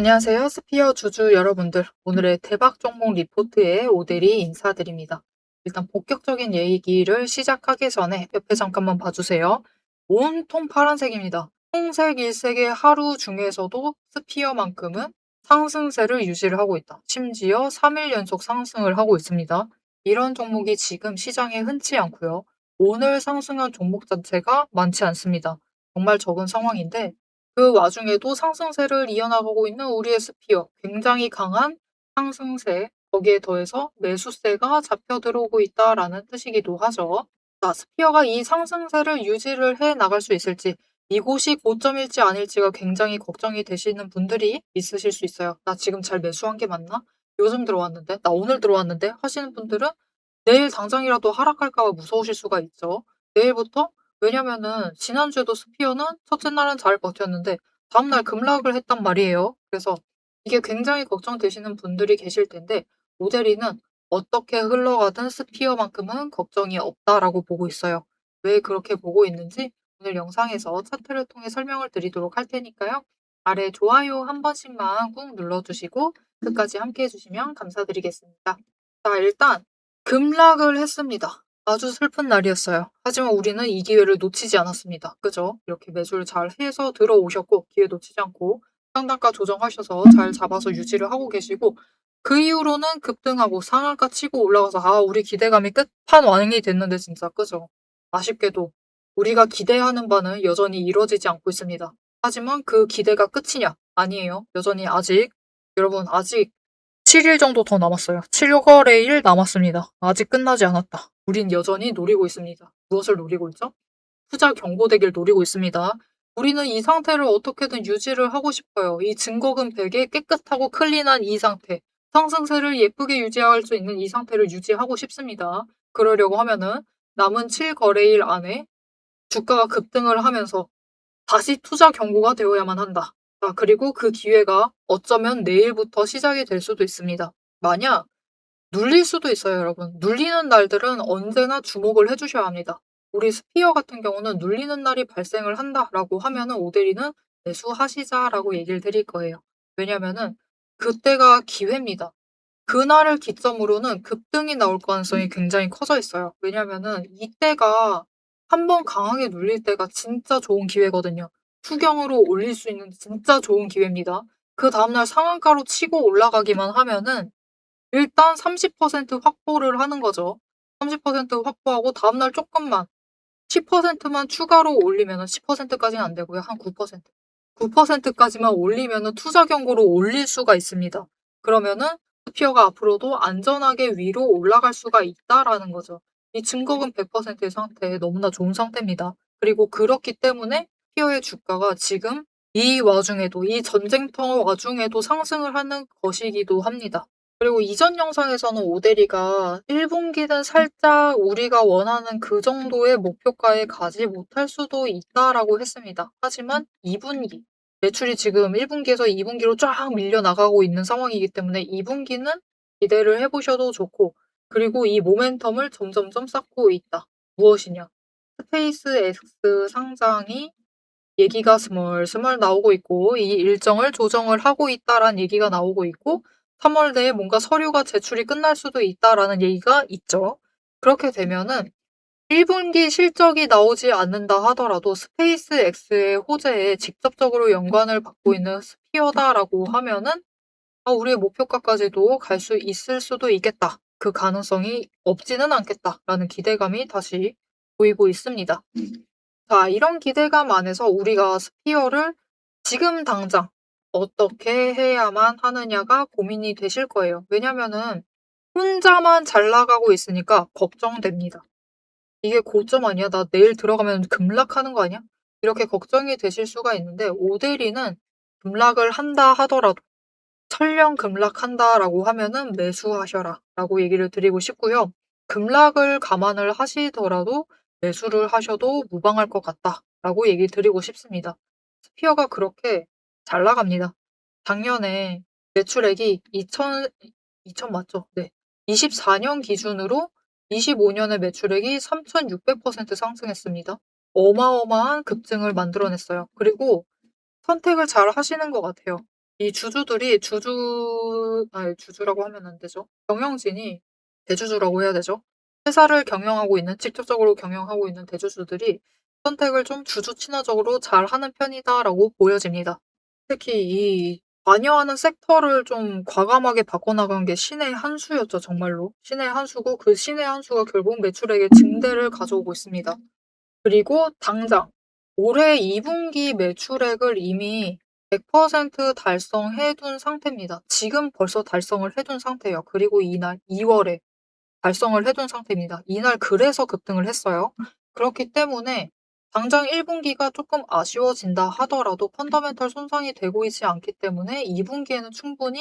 안녕하세요. 스피어 주주 여러분들. 오늘의 대박 종목 리포트에 오대리 인사드립니다. 일단 본격적인 얘기를 시작하기 전에 옆에 잠깐만 봐주세요. 온통 파란색입니다. 홍색 일색의 하루 중에서도 스피어만큼은 상승세를 유지를 하고 있다. 심지어 3일 연속 상승을 하고 있습니다. 이런 종목이 지금 시장에 흔치 않고요. 오늘 상승한 종목 자체가 많지 않습니다. 정말 적은 상황인데 그 와중에도 상승세를 이어나가고 있는 우리의 스피어. 굉장히 강한 상승세, 거기에 더해서 매수세가 잡혀 들어오고 있다라는 뜻이기도 하죠. 자, 스피어가 이 상승세를 유지를 해 나갈 수 있을지, 이곳이 고점일지 아닐지가 굉장히 걱정이 되시는 분들이 있으실 수 있어요. 나 지금 잘 매수한 게 맞나? 요즘 들어왔는데? 나 오늘 들어왔는데? 하시는 분들은 내일 당장이라도 하락할까 봐 무서우실 수가 있죠. 내일부터 왜냐면은 지난주에도 스피어는 첫째 날은 잘 버텼는데 다음날 급락을 했단 말이에요. 그래서 이게 굉장히 걱정되시는 분들이 계실 텐데 모델이는 어떻게 흘러가든 스피어만큼은 걱정이 없다라고 보고 있어요. 왜 그렇게 보고 있는지 오늘 영상에서 차트를 통해 설명을 드리도록 할 테니까요. 아래 좋아요 한 번씩만 꾹 눌러주시고 끝까지 함께 해주시면 감사드리겠습니다. 자, 일단 급락을 했습니다. 아주 슬픈 날이었어요. 하지만 우리는 이 기회를 놓치지 않았습니다. 그죠? 이렇게 매수를 잘 해서 들어오셨고 기회 놓치지 않고 상단가 조정하셔서 잘 잡아서 유지를 하고 계시고 그 이후로는 급등하고 상한가 치고 올라가서 우리 기대감이 끝판왕이 됐는데 진짜 그죠? 아쉽게도 우리가 기대하는 바는 여전히 이루어지지 않고 있습니다. 하지만 그 기대가 끝이냐? 아니에요. 여전히 여러분 아직 7일 정도 더 남았어요. 7거래일 남았습니다. 아직 끝나지 않았다. 우린 여전히 노리고 있습니다. 무엇을 노리고 있죠? 투자 경고되길 노리고 있습니다. 우리는 이 상태를 어떻게든 유지를 하고 싶어요. 이 증거금 100에 깨끗하고 클린한 이 상태. 상승세를 예쁘게 유지할 수 있는 이 상태를 유지하고 싶습니다. 그러려고 하면은 남은 7거래일 안에 주가가 급등을 하면서 다시 투자 경고가 되어야만 한다. 그리고 그 기회가 어쩌면 내일부터 시작이 될 수도 있습니다. 만약 눌릴 수도 있어요, 여러분. 눌리는 날들은 언제나 주목을 해주셔야 합니다. 우리 스피어 같은 경우는 눌리는 날이 발생을 한다라고 하면은 오데리는 매수하시자라고 얘기를 드릴 거예요. 왜냐면은 그때가 기회입니다. 그날을 기점으로는 급등이 나올 가능성이 굉장히 커져 있어요. 왜냐면은 이때가 한번 강하게 눌릴 때가 진짜 좋은 기회거든요. 투경으로 올릴 수 있는 진짜 좋은 기회입니다. 그 다음날 상한가로 치고 올라가기만 하면은 일단 30% 확보를 하는 거죠. 30% 확보하고 다음날 조금만 10%만 추가로 올리면은 10%까지는 안 되고요. 한 9%. 9%까지만 올리면은 투자 경고로 올릴 수가 있습니다. 그러면은 스피어가 앞으로도 안전하게 위로 올라갈 수가 있다라는 거죠. 이 증거금 100%의 상태 너무나 좋은 상태입니다. 그리고 그렇기 때문에 스피어의 주가가 지금 이 와중에도 이 전쟁터 와중에도 상승을 하는 것이기도 합니다. 그리고 이전 영상에서는 오데리가 1분기는 살짝 우리가 원하는 그 정도의 목표가에 가지 못할 수도 있다라고 했습니다. 하지만 2분기, 매출이 지금 1분기에서 2분기로 쫙 밀려나가고 있는 상황이기 때문에 2분기는 기대를 해보셔도 좋고, 그리고 이 모멘텀을 점점점 쌓고 있다. 무엇이냐? 스페이스X 상장이 얘기가 스멀스멀 나오고 있고 이 일정을 조정을 하고 있다라는 얘기가 나오고 있고 3월 내에 뭔가 서류가 제출이 끝날 수도 있다라는 얘기가 있죠. 그렇게 되면은 1분기 실적이 나오지 않는다 하더라도 스페이스X의 호재에 직접적으로 연관을 받고 있는 스피어다라고 하면은 우리의 목표가까지도 갈 수 있을 수도 있겠다. 그 가능성이 없지는 않겠다라는 기대감이 다시 보이고 있습니다. 자, 이런 기대감 안에서 우리가 스피어를 지금 당장 어떻게 해야만 하느냐가 고민이 되실 거예요. 왜냐면은 혼자만 잘 나가고 있으니까 걱정됩니다. 이게 고점 아니야? 나 내일 들어가면 급락하는 거 아니야? 이렇게 걱정이 되실 수가 있는데 오데리는 급락을 한다 하더라도 설령 급락한다라고 하면은 매수하셔라 라고 얘기를 드리고 싶고요. 급락을 감안을 하시더라도 매수를 하셔도 무방할 것 같다라고 얘기 드리고 싶습니다. 스피어가 그렇게 잘 나갑니다. 작년에 매출액이 2000 맞죠? 네. 24년 기준으로 25년의 매출액이 3600% 상승했습니다. 어마어마한 급증을 만들어냈어요. 그리고 선택을 잘 하시는 것 같아요. 이 주주들이 주주라고 하면 안 되죠. 경영진이 대주주라고 해야 되죠. 회사를 경영하고 있는 직접적으로 경영하고 있는 대주주들이 선택을 좀 주주 친화적으로 잘하는 편이다라고 보여집니다. 특히 이 관여하는 섹터를 좀 과감하게 바꿔나간 게 신의 한 수였죠, 정말로. 신의 한 수고 그 신의 한 수가 결국 매출액의 증대를 가져오고 있습니다. 그리고 당장 올해 2분기 매출액을 이미 100% 달성해 둔 상태입니다. 지금 벌써 달성을 해둔 상태예요. 그리고 이날 2월에 달성을 해둔 상태입니다. 이날 그래서 급등을 했어요. 그렇기 때문에 당장 1분기가 조금 아쉬워진다 하더라도 펀더멘털 손상이 되고 있지 않기 때문에 2분기에는 충분히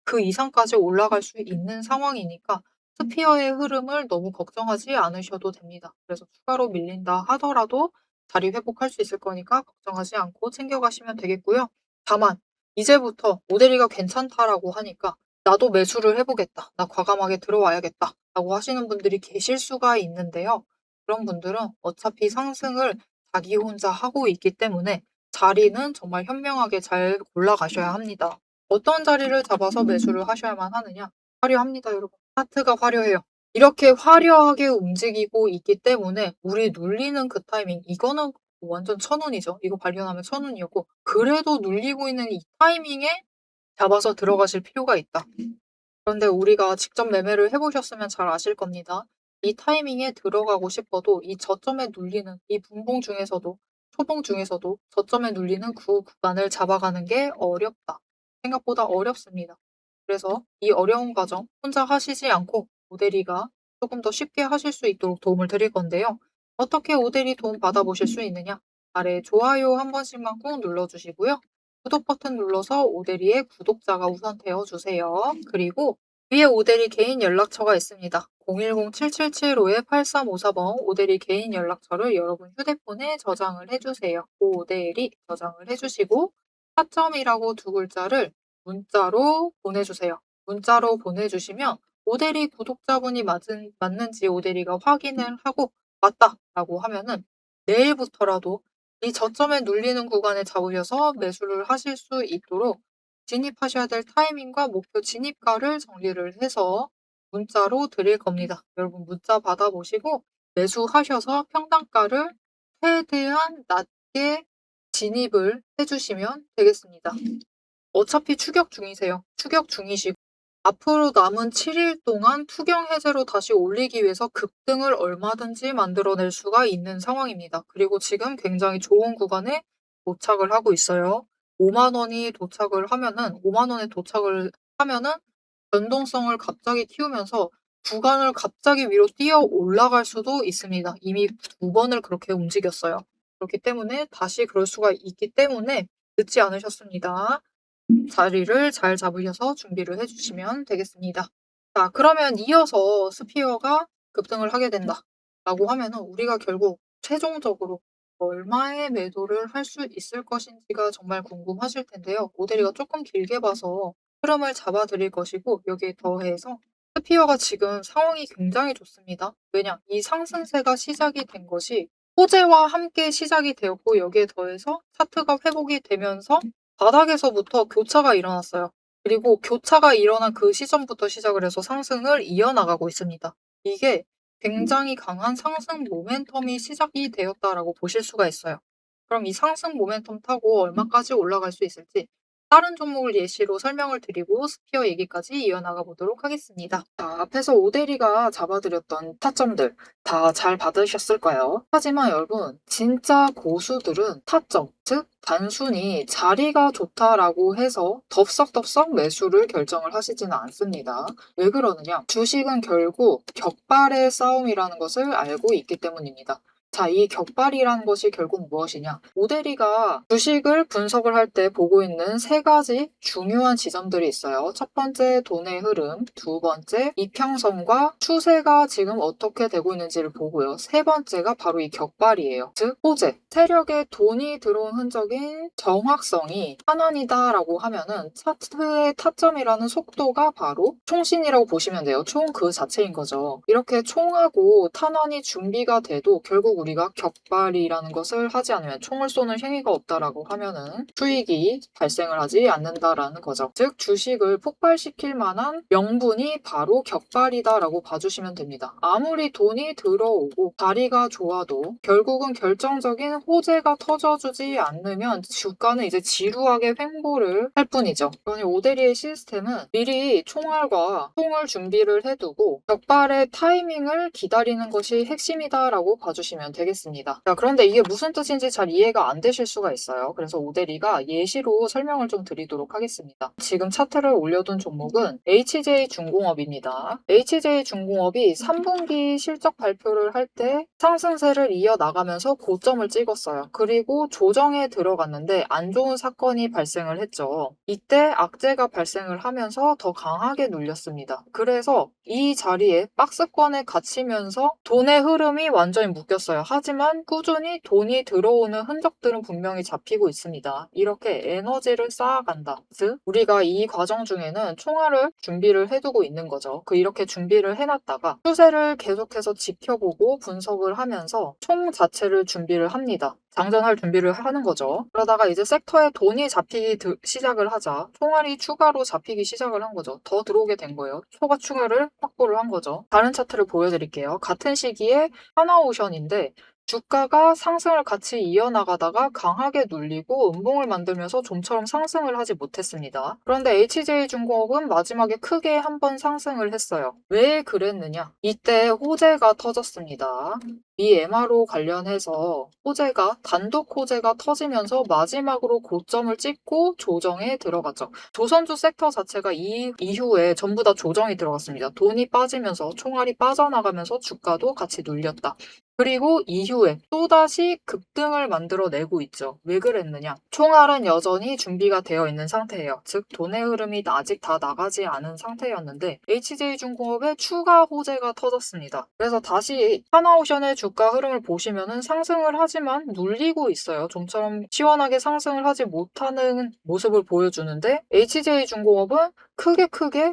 그 이상까지 올라갈 수 있는 상황이니까 스피어의 흐름을 너무 걱정하지 않으셔도 됩니다. 그래서 추가로 밀린다 하더라도 자리 회복할 수 있을 거니까 걱정하지 않고 챙겨가시면 되겠고요. 다만 이제부터 모델이가 괜찮다라고 하니까 나도 매수를 해보겠다. 나 과감하게 들어와야겠다. 라고 하시는 분들이 계실 수가 있는데요. 그런 분들은 어차피 상승을 자기 혼자 하고 있기 때문에 자리는 정말 현명하게 잘 골라가셔야 합니다. 어떤 자리를 잡아서 매수를 하셔야만 하느냐? 화려합니다, 여러분. 차트가 화려해요. 이렇게 화려하게 움직이고 있기 때문에 우리 눌리는 그 타이밍, 이거는 완전 천운이죠. 이거 발견하면 천운이었고, 그래도 눌리고 있는 이 타이밍에 잡아서 들어가실 필요가 있다. 그런데 우리가 직접 매매를 해보셨으면 잘 아실 겁니다. 이 타이밍에 들어가고 싶어도 이 저점에 눌리는 이 분봉 중에서도 초봉 중에서도 저점에 눌리는 그 구간을 잡아가는 게 어렵다. 생각보다 어렵습니다. 그래서 이 어려운 과정 혼자 하시지 않고 오대리가 조금 더 쉽게 하실 수 있도록 도움을 드릴 건데요. 어떻게 오대리 도움 받아보실 수 있느냐? 아래 좋아요 한 번씩만 꾹 눌러주시고요. 구독 버튼 눌러서 오대리의 구독자가 우선 되어주세요. 그리고 위에 오대리 개인 연락처가 있습니다. 010-7775-8354번 오대리 개인 연락처를 여러분 휴대폰에 저장을 해주세요. 오대리 저장을 해주시고 4점이라고 두 글자를 문자로 보내주세요. 문자로 보내주시면 오대리 구독자분이 맞는지 오대리가 확인을 하고 맞다라고 하면은 내일부터라도 이 저점에 눌리는 구간에 잡으셔서 매수를 하실 수 있도록 진입하셔야 될 타이밍과 목표 진입가를 정리를 해서 문자로 드릴 겁니다. 여러분 문자 받아보시고 매수하셔서 평단가를 최대한 낮게 진입을 해주시면 되겠습니다. 어차피 추격 중이세요. 추격 중이시고 앞으로 남은 7일 동안 투경 해제로 다시 올리기 위해서 급등을 얼마든지 만들어낼 수가 있는 상황입니다. 그리고 지금 굉장히 좋은 구간에 도착을 하고 있어요. 5만 원이 도착을 하면은 5만 원에 도착을 하면은 변동성을 갑자기 키우면서 구간을 갑자기 위로 뛰어 올라갈 수도 있습니다. 이미 두 번을 그렇게 움직였어요. 그렇기 때문에 다시 그럴 수가 있기 때문에 늦지 않으셨습니다. 자리를 잘 잡으셔서 준비를 해주시면 되겠습니다. 자, 그러면 이어서 스피어가 급등을 하게 된다. 라고 하면은 우리가 결국 최종적으로 얼마의 매도를 할 수 있을 것인지가 정말 궁금하실 텐데요. 모델이가 조금 길게 봐서 흐름을 잡아드릴 것이고 여기에 더해서 스피어가 지금 상황이 굉장히 좋습니다. 왜냐? 이 상승세가 시작이 된 것이 호재와 함께 시작이 되었고 여기에 더해서 차트가 회복이 되면서 바닥에서부터 교차가 일어났어요. 그리고 교차가 일어난 그 시점부터 시작을 해서 상승을 이어나가고 있습니다. 이게 굉장히 강한 상승 모멘텀이 시작이 되었다라고 보실 수가 있어요. 그럼 이 상승 모멘텀 타고 얼마까지 올라갈 수 있을지 다른 종목을 예시로 설명을 드리고 스피어 얘기까지 이어나가 보도록 하겠습니다. 자, 앞에서 오대리가 잡아드렸던 타점들 다 잘 받으셨을까요? 하지만 여러분, 진짜 고수들은 타점, 즉 단순히 자리가 좋다라고 해서 덥석덥석 매수를 결정을 하시지는 않습니다. 왜 그러느냐? 주식은 결국 격발의 싸움이라는 것을 알고 있기 때문입니다. 자, 이 격발이라는 것이 결국 무엇이냐? 오대리가 주식을 분석을 할 때 보고 있는 세 가지 중요한 지점들이 있어요. 첫 번째, 돈의 흐름. 두 번째, 이평선과 추세가 지금 어떻게 되고 있는지를 보고요. 세 번째가 바로 이 격발이에요. 즉, 호재. 세력에 돈이 들어온 흔적인 정확성이 탄환이다라고 하면은 차트의 타점이라는 속도가 바로 총신이라고 보시면 돼요. 총 그 자체인 거죠. 이렇게 총하고 탄환이 준비가 돼도 결국 우리가 격발이라는 것을 하지 않으면 총을 쏘는 행위가 없다라고 하면은 수익이 발생을 하지 않는다라는 거죠. 즉 주식을 폭발시킬 만한 명분이 바로 격발이다라고 봐주시면 됩니다. 아무리 돈이 들어오고 자리가 좋아도 결국은 결정적인 호재가 터져주지 않으면 주가는 이제 지루하게 횡보를 할 뿐이죠. 그러니 오데리의 시스템은 미리 총알과 총을 준비를 해두고 격발의 타이밍을 기다리는 것이 핵심이다라고 봐주시면 되겠습니다. 자, 그런데 이게 무슨 뜻인지 잘 이해가 안 되실 수가 있어요. 그래서 오데리가 예시로 설명을 좀 드리도록 하겠습니다. 지금 차트를 올려둔 종목은 HJ중공업입니다. HJ중공업이 3분기 실적 발표를 할 때 상승세를 이어나가면서 고점을 찍었어요. 그리고 조정에 들어갔는데 안 좋은 사건이 발생을 했죠. 이때 악재가 발생을 하면서 더 강하게 눌렸습니다. 그래서 이 자리에 박스권에 갇히면서 돈의 흐름이 완전히 묶였어요. 하지만 꾸준히 돈이 들어오는 흔적들은 분명히 잡히고 있습니다. 이렇게 에너지를 쌓아간다. 즉 우리가 이 과정 중에는 총알을 준비를 해두고 있는 거죠. 이렇게 준비를 해놨다가 추세를 계속해서 지켜보고 분석을 하면서 총 자체를 준비를 합니다. 장전할 준비를 하는 거죠. 그러다가 이제 섹터에 돈이 잡히기 시작을 하자 총알이 추가로 잡히기 시작을 한 거죠. 더 들어오게 된 거예요. 초과 추가를 확보를 한 거죠. 다른 차트를 보여드릴게요. 같은 시기에 하나오션인데 주가가 상승을 같이 이어나가다가 강하게 눌리고 음봉을 만들면서 좀처럼 상승을 하지 못했습니다. 그런데 HJ중공업은 마지막에 크게 한번 상승을 했어요. 왜 그랬느냐? 이때 호재가 터졌습니다. 이 MRO 관련해서 단독 호재가 터지면서 마지막으로 고점을 찍고 조정에 들어갔죠. 조선주 섹터 자체가 이후에 전부 다 조정이 들어갔습니다. 돈이 빠지면서 총알이 빠져나가면서 주가도 같이 눌렸다. 그리고 이후에 또다시 급등을 만들어내고 있죠. 왜 그랬느냐? 총알은 여전히 준비가 되어 있는 상태예요. 즉 돈의 흐름이 아직 다 나가지 않은 상태였는데 HJ중공업에 추가 호재가 터졌습니다. 그래서 다시 하나오션의 주가 흐름을 보시면은 상승을 하지만 눌리고 있어요. 좀처럼 시원하게 상승을 하지 못하는 모습을 보여주는데 HJ중공업은 크게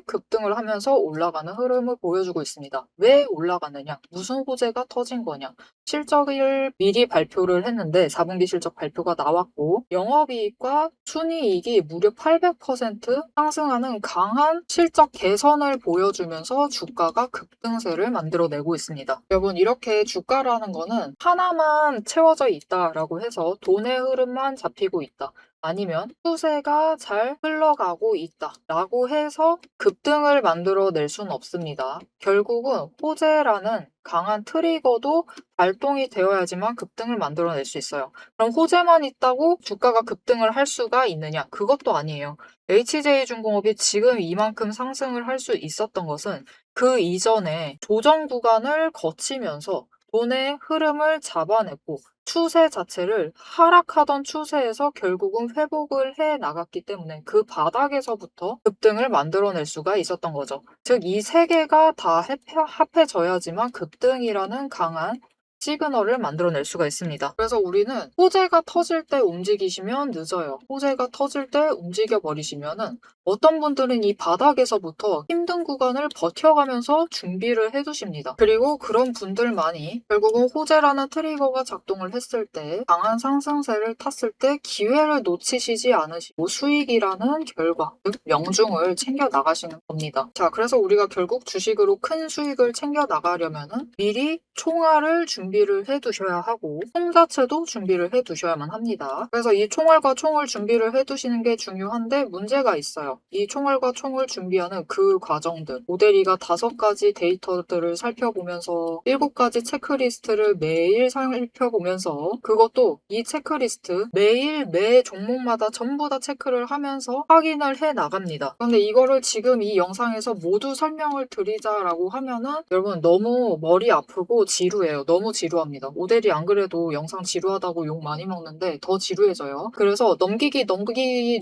급등을 하면서 올라가는 흐름을 보여주고 있습니다. 왜 올라가느냐? 무슨 호재가 터진 거냐? 실적을 미리 발표를 했는데 4분기 실적 발표가 나왔고 영업이익과 순이익이 무려 800% 상승하는 강한 실적 개선을 보여주면서 주가가 급등세를 만들어내고 있습니다. 여러분 이렇게 주가라는 거는 하나만 채워져 있다라고 해서 돈의 흐름만 잡히고 있다. 아니면 추세가 잘 흘러가고 있다 라고 해서 급등을 만들어낼 수는 없습니다. 결국은 호재라는 강한 트리거도 발동이 되어야지만 급등을 만들어낼 수 있어요. 그럼 호재만 있다고 주가가 급등을 할 수가 있느냐? 그것도 아니에요. HJ중공업이 지금 이만큼 상승을 할 수 있었던 것은 그 이전에 조정 구간을 거치면서 돈의 흐름을 잡아냈고 추세 자체를 하락하던 추세에서 결국은 회복을 해 나갔기 때문에 그 바닥에서부터 급등을 만들어낼 수가 있었던 거죠. 즉 이 세 개가 다 합해져야지만 급등이라는 강한 시그널을 만들어낼 수가 있습니다. 그래서 우리는 호재가 터질 때 움직이시면 늦어요. 호재가 터질 때 움직여버리시면은 어떤 분들은 이 바닥에서부터 힘든 구간을 버텨가면서 준비를 해두십니다. 그리고 그런 분들만이 결국은 호재라는 트리거가 작동을 했을 때 강한 상승세를 탔을 때 기회를 놓치시지 않으시고 수익이라는 결과, 즉 명중을 챙겨 나가시는 겁니다. 자, 그래서 우리가 결국 주식으로 큰 수익을 챙겨 나가려면은 미리 총알을 준비를 해두셔야 하고 총 자체도 준비를 해두셔야만 합니다. 그래서 이 총알과 총을 준비를 해두시는 게 중요한데 문제가 있어요. 이 총알과 총을 준비하는 그 과정들 오데리가 5가지 데이터들을 살펴보면서 7가지 체크리스트를 매일 살펴보면서 그것도 이 체크리스트 매일 매 종목마다 전부 다 체크를 하면서 확인을 해 나갑니다. 그런데 이거를 지금 이 영상에서 모두 설명을 드리자라고 하면은 여러분 너무 머리 아프고 지루해요. 너무 지루합니다. 오데리 안 그래도 영상 지루하다고 욕 많이 먹는데 더 지루해져요. 그래서 넘기기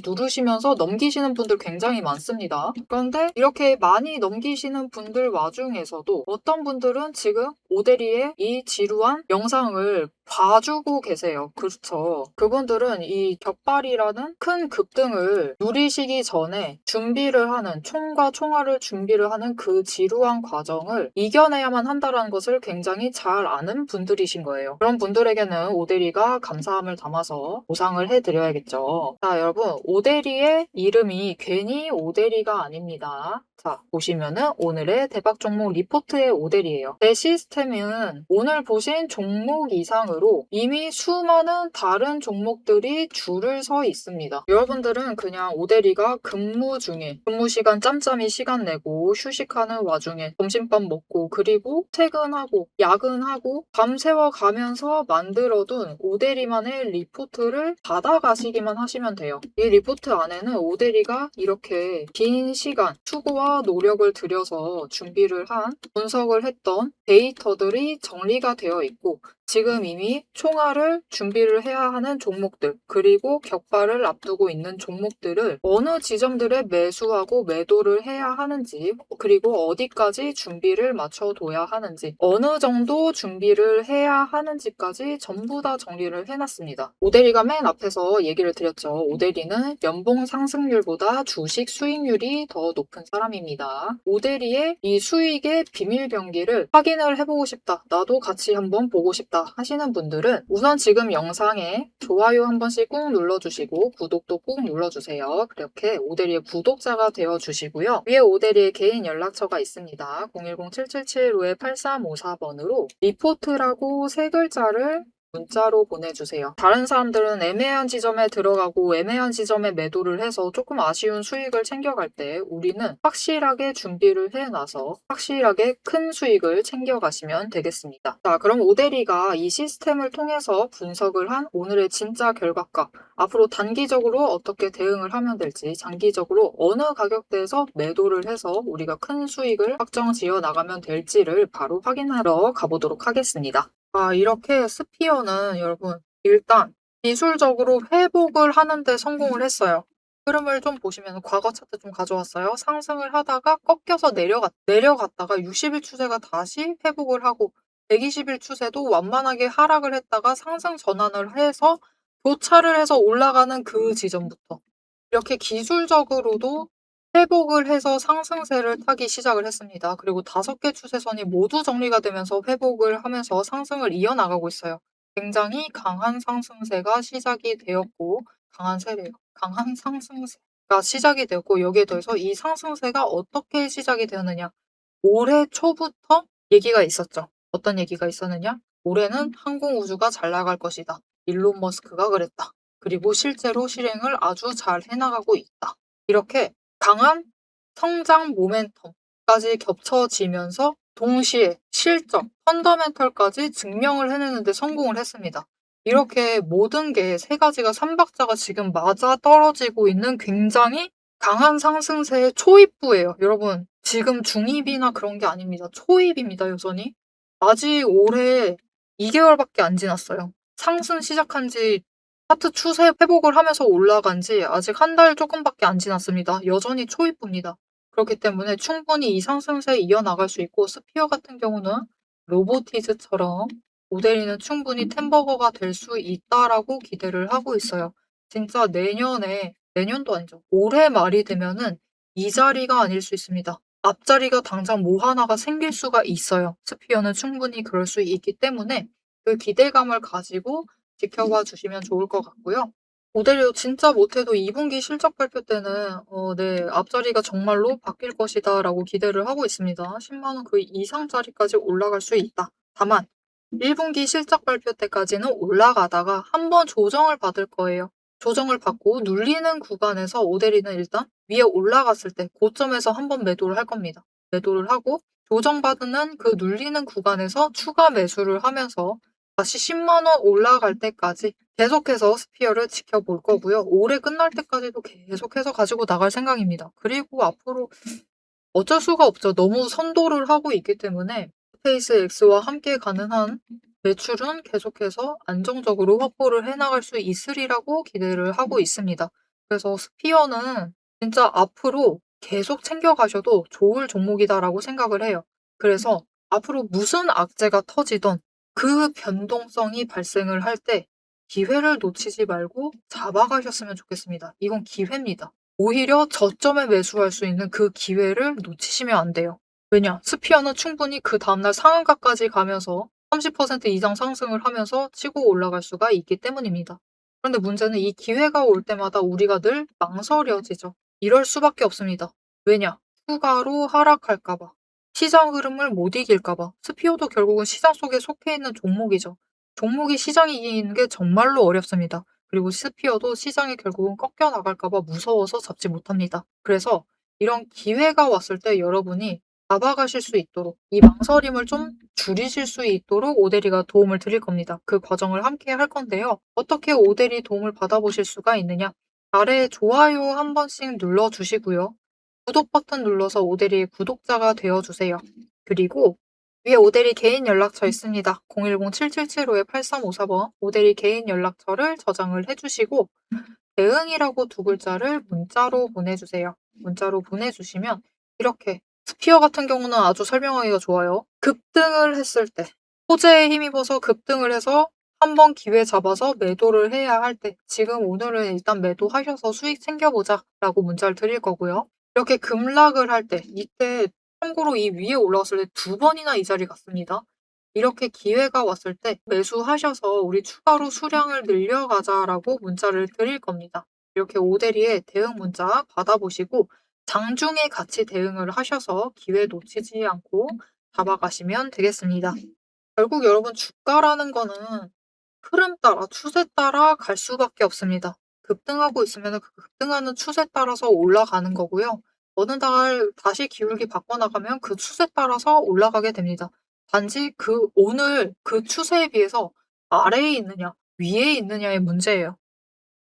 누르시면서 넘기시는 분들 굉장히 많습니다. 그런데 이렇게 많이 넘기시는 분들 와중에서도 어떤 분들은 지금 오대리의 이 지루한 영상을 봐주고 계세요. 그렇죠. 그분들은 이 격발이라는 큰 급등을 누리시기 전에 준비를 하는, 총과 총알을 준비를 하는 그 지루한 과정을 이겨내야만 한다는 것을 굉장히 잘 아는 분들이신 거예요. 그런 분들에게는 오대리가 감사함을 담아서 보상을 해드려야겠죠. 자, 여러분, 오대리의 이름이 괜히 오대리가 아닙니다. 자, 보시면은 오늘의 대박 종목 리포트의 오델이에요. 제 시스템은 오늘 보신 종목 이상으로 이미 수많은 다른 종목들이 줄을 서 있습니다. 여러분들은 그냥 오델이가 근무 중에 근무 시간 짬짬이 시간 내고 휴식하는 와중에 점심밥 먹고 그리고 퇴근하고 야근하고 밤새워 가면서 만들어둔 오대리만의 리포트를 받아가시기만 하시면 돼요. 이 리포트 안에는 오대리가 이렇게 긴 시간 수고와 노력을 들여서 준비를 한 분석을 했던 데이터들이 정리가 되어 있고 지금 이미 총알을 준비를 해야 하는 종목들 그리고 격발을 앞두고 있는 종목들을 어느 지점들에 매수하고 매도를 해야 하는지 그리고 어디까지 준비를 맞춰둬야 하는지 어느 정도 준비를 해야 하는지까지 전부 다 정리를 해놨습니다. 오대리가 맨 앞에서 얘기를 드렸죠. 오대리는 연봉 상승률보다 주식 수익률이 더 높은 사람입니다. 오대리의 이 수익의 비밀병기를 확인을 해보고 싶다. 나도 같이 한번 보고 싶다. 하시는 분들은 우선 지금 영상에 좋아요 한 번씩 꾹 눌러주시고 구독도 꾹 눌러주세요. 그렇게 오대리의 구독자가 되어주시고요. 위에 오대리의 개인 연락처가 있습니다. 010-7775-8354번으로 리포트라고 세 글자를 문자로 보내주세요. 다른 사람들은 애매한 지점에 들어가고 애매한 지점에 매도를 해서 조금 아쉬운 수익을 챙겨갈 때 우리는 확실하게 준비를 해놔서 확실하게 큰 수익을 챙겨가시면 되겠습니다. 자, 그럼 오대리가 이 시스템을 통해서 분석을 한 오늘의 진짜 결과값 앞으로 단기적으로 어떻게 대응을 하면 될지 장기적으로 어느 가격대에서 매도를 해서 우리가 큰 수익을 확정 지어 나가면 될지를 바로 확인하러 가보도록 하겠습니다. 이렇게 스피어는 여러분 일단 기술적으로 회복을 하는데 성공을 했어요. 흐름을 좀 보시면 과거 차트 좀 가져왔어요. 상승을 하다가 꺾여서 내려갔다가 60일 추세가 다시 회복을 하고 120일 추세도 완만하게 하락을 했다가 상승 전환을 해서 교차를 해서 올라가는 그 지점부터 이렇게 기술적으로도 회복을 해서 상승세를 타기 시작을 했습니다. 그리고 5개 추세선이 모두 정리가 되면서 회복을 하면서 상승을 이어나가고 있어요. 굉장히 강한 상승세가 시작이 되었고 강한 상승세가 시작이 되었고 여기에 더해서 이 상승세가 어떻게 시작이 되었느냐. 올해 초부터 얘기가 있었죠. 어떤 얘기가 있었느냐? 올해는 항공우주가 잘 나갈 것이다. 일론 머스크가 그랬다. 그리고 실제로 실행을 아주 잘 해나가고 있다. 이렇게 강한 성장 모멘텀까지 겹쳐지면서 동시에 실적, 펀더멘털까지 증명을 해내는데 성공을 했습니다. 이렇게 모든 게 세 가지가 삼박자가 지금 맞아 떨어지고 있는 굉장히 강한 상승세의 초입부예요. 여러분, 지금 중입이나 그런 게 아닙니다. 초입입니다, 여전히. 아직 올해 2개월밖에 안 지났어요. 상승 시작한 지 차트 추세 회복을 하면서 올라간 지 아직 한 달 조금밖에 안 지났습니다. 여전히 초입부입니다. 그렇기 때문에 충분히 이 상승세 이어나갈 수 있고 스피어 같은 경우는 로보티즈처럼 모델이는 충분히 템버거가 될 수 있다라고 기대를 하고 있어요. 진짜 내년도 아니죠. 올해 말이 되면은 이 자리가 아닐 수 있습니다. 앞자리가 당장 뭐 하나가 생길 수가 있어요. 스피어는 충분히 그럴 수 있기 때문에 그 기대감을 가지고 지켜봐 주시면 좋을 것 같고요. 모델료 진짜 못해도 2분기 실적 발표 때는 네, 앞자리가 정말로 바뀔 것이다 라고 기대를 하고 있습니다. 10만 원 그 이상짜리까지 올라갈 수 있다. 다만 1분기 실적 발표 때까지는 올라가다가 한번 조정을 받을 거예요. 조정을 받고 눌리는 구간에서 오데리는 일단 위에 올라갔을 때 고점에서 한번 매도를 할 겁니다. 매도를 하고 조정받는 그 눌리는 구간에서 추가 매수를 하면서 다시 10만 원 올라갈 때까지 계속해서 스피어를 지켜볼 거고요. 올해 끝날 때까지도 계속해서 가지고 나갈 생각입니다. 그리고 앞으로 어쩔 수가 없죠. 너무 선도를 하고 있기 때문에 스페이스X와 함께 가능한 매출은 계속해서 안정적으로 확보를 해나갈 수 있으리라고 기대를 하고 있습니다. 그래서 스피어는 진짜 앞으로 계속 챙겨가셔도 좋을 종목이다라고 생각을 해요. 그래서 앞으로 무슨 악재가 터지던 그 변동성이 발생을 할 때 기회를 놓치지 말고 잡아가셨으면 좋겠습니다. 이건 기회입니다. 오히려 저점에 매수할 수 있는 그 기회를 놓치시면 안 돼요. 왜냐? 스피어는 충분히 그 다음날 상한가까지 가면서 30% 이상 상승을 하면서 치고 올라갈 수가 있기 때문입니다. 그런데 문제는 이 기회가 올 때마다 우리가 늘 망설여지죠. 이럴 수밖에 없습니다. 왜냐? 추가로 하락할까 봐. 시장 흐름을 못 이길까 봐. 스피어도 결국은 시장 속에 속해 있는 종목이죠. 종목이 시장 이기는 게 정말로 어렵습니다. 그리고 스피어도 시장이 결국은 꺾여 나갈까 봐 무서워서 잡지 못합니다. 그래서 이런 기회가 왔을 때 여러분이 잡아가실 수 있도록 이 망설임을 좀 줄이실 수 있도록 오대리가 도움을 드릴 겁니다. 그 과정을 함께 할 건데요. 어떻게 오대리 도움을 받아보실 수가 있느냐? 아래에 좋아요 한 번씩 눌러주시고요. 구독 버튼 눌러서 오대리의 구독자가 되어주세요. 그리고 위에 오대리 개인 연락처 있습니다. 010-7775-8354번 오대리 개인 연락처를 저장을 해주시고 대응이라고 두 글자를 문자로 보내주세요. 문자로 보내주시면 이렇게 스피어 같은 경우는 아주 설명하기가 좋아요. 급등을 했을 때 호재에 힘입어서 급등을 해서 한번 기회 잡아서 매도를 해야 할 때 지금 오늘은 일단 매도하셔서 수익 챙겨보자 라고 문자를 드릴 거고요. 이렇게 급락을 할 때 이때 참고로 이 위에 올라왔을 때 두 번이나 이 자리 갔습니다. 이렇게 기회가 왔을 때 매수하셔서 우리 추가로 수량을 늘려가자라고 문자를 드릴 겁니다. 이렇게 오대리의 대응 문자 받아보시고 장중에 같이 대응을 하셔서 기회 놓치지 않고 잡아가시면 되겠습니다. 결국 여러분 주가라는 거는 흐름 따라 추세 따라 갈 수밖에 없습니다. 급등하고 있으면 그 급등하는 추세 따라서 올라가는 거고요. 어느 날 다시 기울기 바꿔나가면 그 추세 따라서 올라가게 됩니다. 단지 오늘 그 추세에 비해서 아래에 있느냐, 위에 있느냐의 문제예요.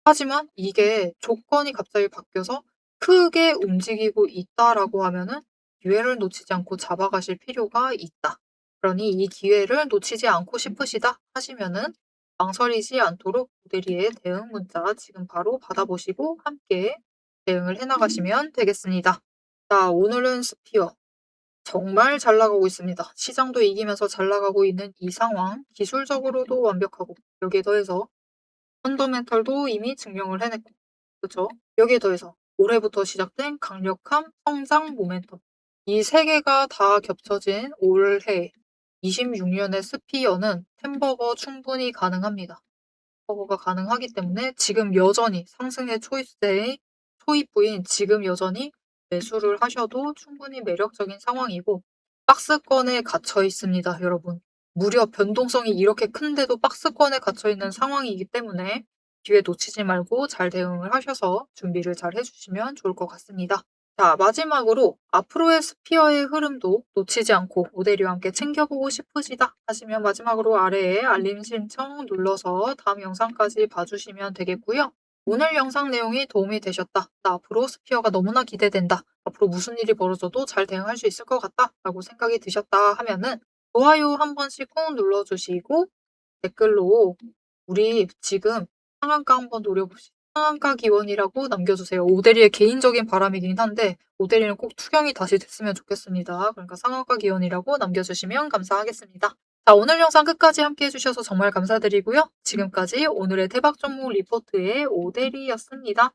하지만 이게 조건이 갑자기 바뀌어서 크게 움직이고 있다라고 하면은 기회를 놓치지 않고 잡아가실 필요가 있다. 그러니 이 기회를 놓치지 않고 싶으시다 하시면은 망설이지 않도록 모델리의 대응 문자 지금 바로 받아보시고 함께 대응을 해나가시면 되겠습니다. 자, 오늘은 스피어. 정말 잘 나가고 있습니다. 시장도 이기면서 잘 나가고 있는 이 상황, 기술적으로도 완벽하고 여기에 더해서 펀더멘털도 이미 증명을 해냈고, 그쵸? 여기에 더해서 올해부터 시작된 강력한 성장 모멘텀. 이 세 개가 다 겹쳐진 올해 26년의 스피어는 템버거 충분히 가능합니다. 템버거가 가능하기 때문에 지금 여전히 상승의 초입세의 초입부인 지금 여전히 매수를 하셔도 충분히 매력적인 상황이고 박스권에 갇혀 있습니다, 여러분. 무려 변동성이 이렇게 큰데도 박스권에 갇혀 있는 상황이기 때문에 기회 놓치지 말고 잘 대응을 하셔서 준비를 잘 해주시면 좋을 것 같습니다. 자, 마지막으로 앞으로의 스피어의 흐름도 놓치지 않고 오대리와 함께 챙겨보고 싶으시다 하시면 마지막으로 아래에 알림 신청 눌러서 다음 영상까지 봐주시면 되겠고요. 오늘 영상 내용이 도움이 되셨다. 나 앞으로 스피어가 너무나 기대된다. 앞으로 무슨 일이 벌어져도 잘 대응할 수 있을 것 같다. 라고 생각이 드셨다 하면은 좋아요 한 번씩 꼭 눌러주시고 댓글로 우리 지금 상한가 한번 노려봅시다. 상한가 기원이라고 남겨주세요. 오대리의 개인적인 바람이긴 한데 오대리는 꼭 투경이 다시 됐으면 좋겠습니다. 그러니까 상한가 기원이라고 남겨주시면 감사하겠습니다. 자, 오늘 영상 끝까지 함께 해주셔서 정말 감사드리고요. 지금까지 오늘의 대박 종목 리포트의 오대리였습니다.